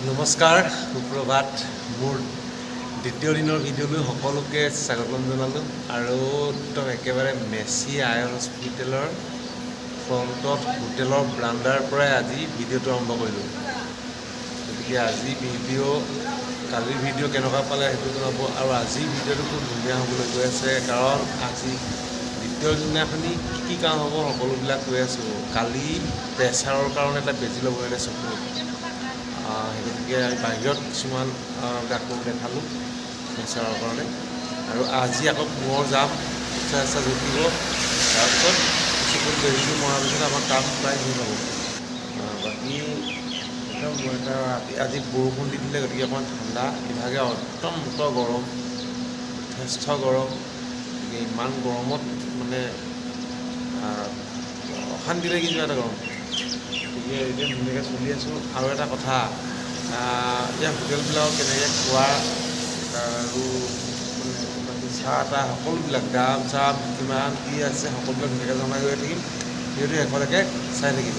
নমস্কাৰ, সুপ্ৰভাত। মোৰ দ্বিতীয় দিনৰ ভিডিঅ'লৈ সকলোকে স্বাগতম জনালোঁ আৰু একদম একেবাৰে মেচি আই হস্পিটেলৰ ফ্ৰণ্টত হোটেলৰ ব্ৰাণ্ডাৰ পৰাই আজি ভিডিঅ'টো আৰম্ভ কৰিলোঁ। গতিকে আজি কালিৰ ভিডিঅ' কেনেকুৱা পালে সেইটো জনাব আৰু আজিৰ ভিডিঅ'টো খুব ধুনীয়া হ'বলৈ গৈ আছে, কাৰণ আজি দ্বিতীয় দিনাখনি কি কাম হ'ব সকলোবিলাক কৈ আছোঁ। কালি প্ৰেছাৰৰ কাৰণে এটা বেজি ল'ব লাগে চকুত, গতিকে বাহিৰত কিছুমান ডাক্তৰক দেখালোঁ প্ৰেছাৰৰ কাৰণে, আৰু আজি আকৌ পুনৰ যাম পইচা জুখিব, তাৰপিছত চকুত বেজিটো মৰাৰ পিছত আমাৰ কাম প্ৰায় হৈ যাব। বাকী একদম আজি বৰষুণ দি দিলে, গতিকে অকণমান ঠাণ্ডা, ইভাগে একদম গৰম, যথেষ্ট গৰম। গতিকে ইমান গৰমত মানে অশান্তি লাগি যোৱা এটা গৰম। গতিকে এতিয়া ধুনীয়াকৈ চলি আছোঁ। আৰু এটা কথা, ইয়াৰ হোটেলবিলাকত কেনেকৈ খোৱা আৰু মানে চাহ তাহ সকলোবিলাক দাম চাম কিমান কি আছে সকলোবিলাক ধুনীয়াকৈ জনাই গৈ থাকিম। যিহেতু শেষলৈকে চাই থাকিম।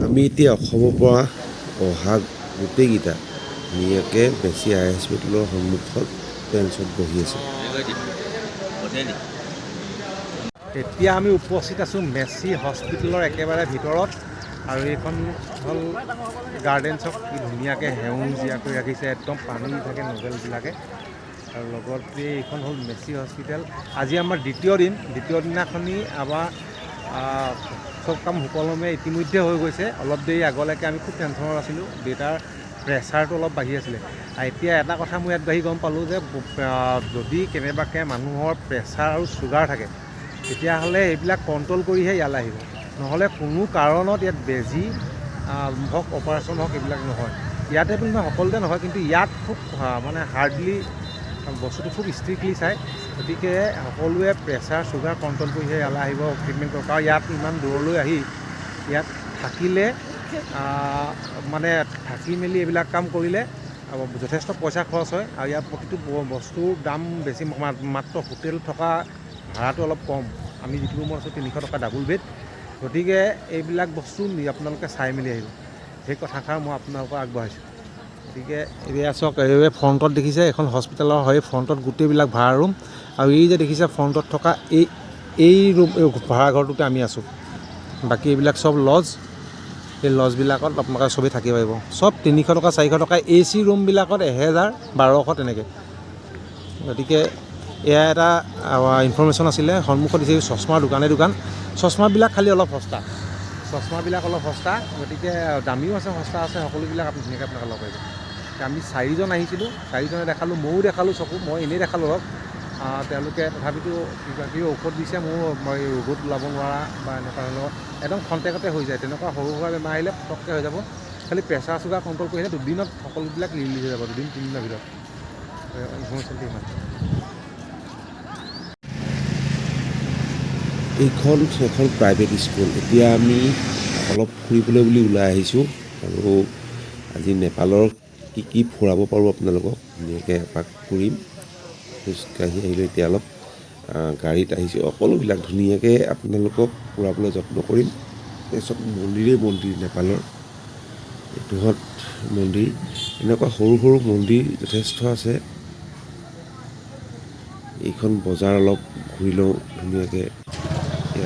আমি এতিয়া অসমৰ পৰা অহা গোটেইকেইটা ধুনীয়াকৈ মেচি আই হস্পিটেলৰ সন্মুখত বেঞ্চত বহি আছোঁ। এতিয়া আমি উপস্থিত আছোঁ মেচি হস্পিটেলৰ একেবাৰে ভিতৰত, আৰু এইখন হ'ল গাৰ্ডেন চক। কি ধুনীয়াকৈ সেউজীয়া কৰি ৰাখিছে, একদম পানী থাকে নজলবিলাকে। আৰু লগতে এইখন হ'ল মেচি হস্পিটেল। আজি আমাৰ দ্বিতীয় দিনাখনি আমাৰ চব কাম সুকলমে ইতিমধ্যে হৈ গৈছে। অলপ দেৰি আগলৈকে আমি খুব টেনশ্যনত আছিলোঁ, দেউতাৰ প্ৰেছাৰটো অলপ বাঢ়ি আছিলে। আৰু এতিয়া এটা কথা মই ইয়াত বাঢ়ি গম পালোঁ যে যদি কেনেবাকৈ মানুহৰ প্ৰেছাৰ আৰু চুগাৰ থাকে, তেতিয়াহ'লে এইবিলাক কণ্ট্ৰল কৰিহে ইয়ালৈ আহিব, নহ'লে কোনো কাৰণত ইয়াত বেজি হওক অপাৰেশ্যন হওক এইবিলাক নহয়। ইয়াতে বুলি নহয়, সকলোতে নহয়, কিন্তু ইয়াত খুব মানে হাৰ্ডলি বস্তুটো খুব ষ্ট্ৰিক্টলি চায়। গতিকে সকলোৱে প্ৰেছাৰ চুগাৰ কণ্ট্ৰল কৰিহে ইয়ালৈ আহিব ট্ৰিটমেণ্ট কৰক। আৰু ইয়াত ইমান দূৰলৈ আহি ইয়াত থাকিলে মানে থাকি মেলি এইবিলাক কাম কৰিলে যথেষ্ট পইচা খৰচ হয়। আৰু ইয়াত প্ৰতিটো বস্তুৰ দাম বেছি, মাত্ৰ হোটেল থকা ভাড়াটো অলপ কম। আমি যিটো ৰুমত আছোঁ 300 টকা ডাবুল বেড। গতিকে এইবিলাক বস্তু আপোনালোকে চাই মেলি আহিব, সেই কথাষাৰ মই আপোনালোকক আগবঢ়াইছোঁ। গতিকে এতিয়া চাওক, এই ফ্ৰণ্টত দেখিছে এখন হস্পিটেলৰ হয়, ফ্ৰণ্টত গোটেইবিলাক ভাড়া ৰুম। আৰু এই যে দেখিছে ফ্ৰণ্টত থকা এই ৰুম ভাড়াঘৰটোতে আমি আছোঁ। বাকী এইবিলাক চব লজ, এই লজবিলাকত আপোনালোকে চবেই থাকিব পাৰিব। চব 300 টকা 400 টকা, AC ৰুমবিলাকত 1000 1200 তেনেকৈ। গতিকে এয়া এটা ইনফৰ্মেশ্যন আছিলে। সন্মুখত দিছে চশমাৰ দোকান। চশমাবিলাক খালি অলপ সস্তা, গতিকে দামীও আছে সস্তা আছে, সকলোবিলাক আপুনি ধুনীয়াকৈ আপোনালোকে ল'ব পাৰিব। আমি 4জন আহিছিলোঁ, 4জনে দেখালোঁ, ময়ো দেখালোঁ চকু, মই এনেই দেখালোঁ ধৰক। তেওঁলোকে তথাপিতো কিবাকিবি ঔষধ দিছে, মই ৰোগত ওলাব নোৱাৰা বা এনেকুৱা ধৰণৰ একদম খন্তেকতে হৈ যায়। তেনেকুৱা সৰু সুৰা বেমাৰ আহিলে পটককৈ হৈ যাব। খালি প্ৰেছাৰ চুগাৰ কণ্ট্ৰল কৰিলে 2 দিনত সকলোবিলাক ৰিলিজ হৈ যাব, 2-3 দিনৰ ভিতৰত। ইনফৰ্মেশ্যনটো ইমান। এইখন এখন প্ৰাইভেট স্কুল। এতিয়া আমি অলপ ফুৰিবলৈ বুলি ওলাই আহিছোঁ, আৰু আজি নেপালৰ কি ফুৰাব পাৰোঁ আপোনালোকক ধুনীয়াকৈ এপাক ফুৰিম। খোজকাঢ়ি আহিলোঁ, এতিয়া অলপ গাড়ীত আহিছোঁ। সকলোবিলাক ধুনীয়াকৈ আপোনালোকক ফুৰাবলৈ যত্ন কৰিম। এই চব মন্দিৰ নেপালৰ। এইটোহঁত মন্দিৰ, এনেকুৱা সৰু সৰু মন্দিৰ যথেষ্ট আছে। এইখন বজাৰ অলপ ঘূৰি লওঁ ধুনীয়াকৈ।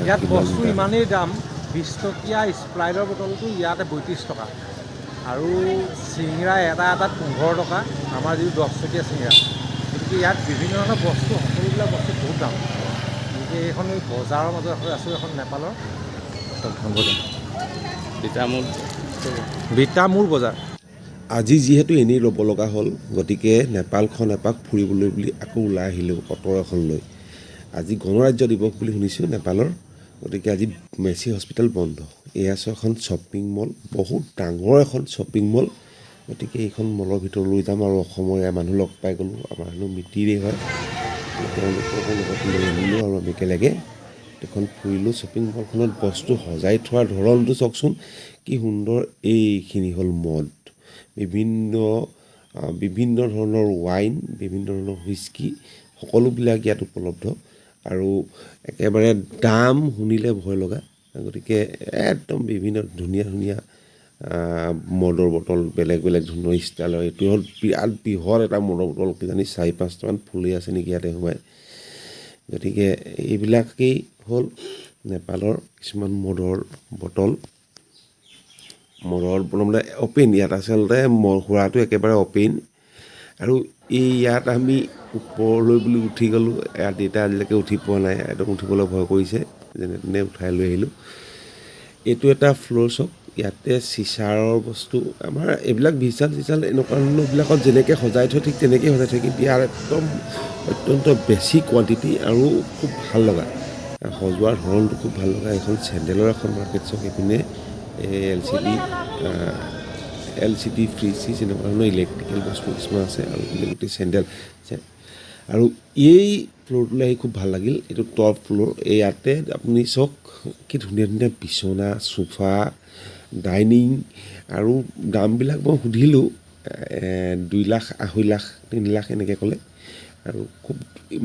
ইয়াত বস্তু ইমানেই দাম, 20 টকীয়া স্প্ৰাইটৰ বটলটো ইয়াতে 32 টকা, আৰু চিংৰা এটাত 15 টকা, আমাৰ যিটো 10 টকীয়া চিংৰা। গতিকে ইয়াত বিভিন্ন ধৰণৰ বস্তু, সকলোবিলাক বস্তু বহুত দাম। গতিকে এইখন বজাৰৰ মাজত আছোঁ, এখন নেপালৰ বিতামূৰ বজাৰ। আজি যিহেতু এনেই ৰ'ব লগা হ'ল, গতিকে নেপালখন এপাক ফুৰিবলৈ বুলি আকৌ ওলাই আহিলোঁ অটো এখন লৈ। আজি গণৰাজ্য দিৱস বুলি শুনিছোঁ নেপালৰ, গতিকে আজি মেচি হস্পিটেল বন্ধ। এয়া আছে এখন শ্বপিং মল, বহুত ডাঙৰ এখন শ্বপিং মল। গতিকে এইখন মলৰ ভিতৰলৈ যাম, আৰু অসমৰে মানুহ লগ পাই গ'লোঁ, আমাৰ মিতিৰেই হয়, তেওঁলোককো লগত লৈ আহিলোঁ, আৰু আমি একেলগে এখন ফুৰিলোঁ। শ্বপিং মলখনত বস্তু সজাই থোৱাৰ ধৰণটো চাওকচোন, কি সুন্দৰ। এইখিনি হ'ল মদ, বিভিন্ন ধৰণৰ ৱাইন, বিভিন্ন ধৰণৰ হুইস্কি, সকলোবিলাক ইয়াত উপলব্ধ। আৰু একেবাৰে দাম শুনিলে ভয় লগা। গতিকে একদম বিভিন্ন ধুনীয়া ধুনীয়া মদৰ বটল, বেলেগ বেলেগ ধৰণৰ ষ্টাইলৰ। এইটো হ'ল বিৰাট বৃহৎ এটা মদৰ বটল, কিজানি 4-5টামান ফুলি আছে নেকি ইয়াতে সোমাই। গতিকে এইবিলাকেই হ'ল নেপালৰ কিছুমান মদৰ বটল। মদৰ বটল মানে অ'পেন, ইয়াত আচলতে সুৰাটো একেবাৰে অ'পেন। আৰু ইয়াত আমি ওপৰলৈ বুলি উঠি গ'লোঁ। ইয়াত দেউতা আজিলৈকে উঠি পোৱা নাই, একদম উঠিবলৈ ভয় কৰিছে, যেনে তেনে উঠাই লৈ আহিলোঁ। এইটো এটা ফ্ল'ৰ চক। ইয়াতে চিচাৰৰ বস্তু, আমাৰ এইবিলাক বিশাল এনেকুৱা ধৰণৰবিলাকত যেনেকৈ সজাই থয় ঠিক তেনেকৈ সজাই থয়, কিন্তু ইয়াৰ একদম অত্যন্ত বেছি কোৱাণ্টিটি আৰু খুব ভাল লগা। সজোৱাৰ ধৰণটো খুব ভাল লগা। এখন চেণ্ডেলৰ এখন মাৰ্কেট চক, এইপিনে LCD ফ্ৰিজ এনেকুৱা ধৰণৰ ইলেক্ট্ৰিকেল বস্তু কিছুমান আছে, আৰু গোটেই চেণ্ডেল। আৰু এই ফ্ল'ৰটোলৈ আহি খুব ভাল লাগিল। এইটো টপ ফ্ল'ৰ। ইয়াতে আপুনি চাওক কি ধুনীয়া ধুনীয়া বিচনা, চোফা, ডাইনিং। আৰু দামবিলাক মই সুধিলোঁ, 2 লাখ, 2.5 লাখ, 3 লাখ এনেকৈ ক'লে। আৰু খুব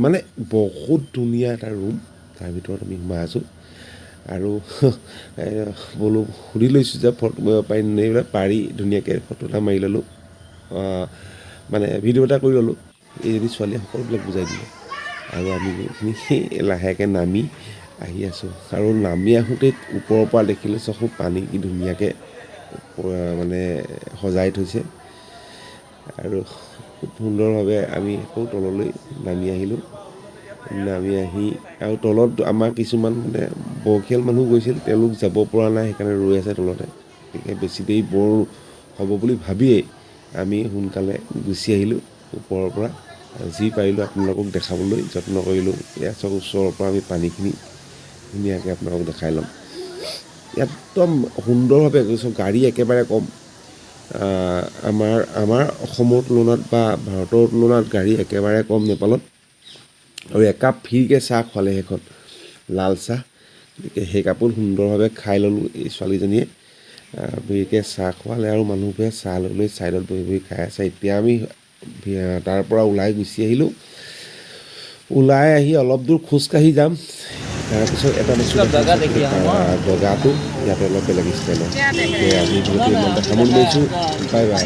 মানে বহুত ধুনীয়া এটা ৰুম, তাৰ ভিতৰত আমি সোমাই আছোঁ। আৰু বোলো সুধি লৈছোঁ যে ফটো মাৰিব পাৰিম নে, এইবিলাক পাৰি। ধুনীয়াকৈ ফটো এটা মাৰি ল'লোঁ, মানে ভিডিঅ' এটা কৰি ল'লোঁ। এইজনী ছোৱালীয়ে সকলোবিলাক বুজাই দিলে। আৰু আমি এইখিনি লাহেকৈ নামি আহি আছোঁ। আৰু নামি আহোঁতেই ওপৰৰ পৰা দেখিলোঁ চকু পানী কি ধুনীয়াকৈ মানে সজাই থৈছে। আৰু খুব সুন্দৰভাৱে আমি আকৌ তললৈ নামি আহিলোঁ। নামি আহি আৰু তলত আমাৰ কিছুমান মানে বয়সীয়াল মানুহ গৈছিল, তেওঁলোক যাব পৰা নাই, সেইকাৰণে ৰৈ আছে তলতে। গতিকে বেছি দেৰি বৰ হ'ব বুলি ভাবিয়েই আমি সোনকালে গুচি আহিলোঁ ওপৰৰ পৰা। যি পাৰিলোঁ আপোনালোকক দেখাবলৈ যত্ন কৰিলোঁ। ইয়াত চব ওচৰৰ পৰা আমি পানীখিনি ধুনীয়াকৈ আপোনালোকক দেখাই ল'ম। একদম সুন্দৰভাৱে গৈছোঁ, গাড়ী একেবাৰে কম। আমাৰ অসমৰ তুলনাত বা ভাৰতৰ তুলনাত গাড়ী একেবাৰে কম নেপালত। আৰু একাপ ফ্ৰীকৈ চাহ খোৱালে, সেইখন লাল চাহ। গতিকে সেই কাপোৰ সুন্দৰভাৱে খাই ল'লোঁ। এই ছোৱালীজনীয়ে ফ্ৰীকৈ চাহ খোৱালে, আৰু মানুহবোৰে চাহ লৈ ছাইডত বহি বহি খাই আছে। এতিয়া আমি তাৰ পৰা ওলাই গুচি আহিলোঁ। ওলাই আহি অলপ দূৰ খোজকাঢ়ি যাম। তাৰপিছত এটা বস্তু জগাটো ইয়াতে অলপ বেলেগ ষ্টাইলৰ। গতিকে আজি ভিডিঅ'টো ইমানতে সামৰি লৈছোঁ। Bye bye.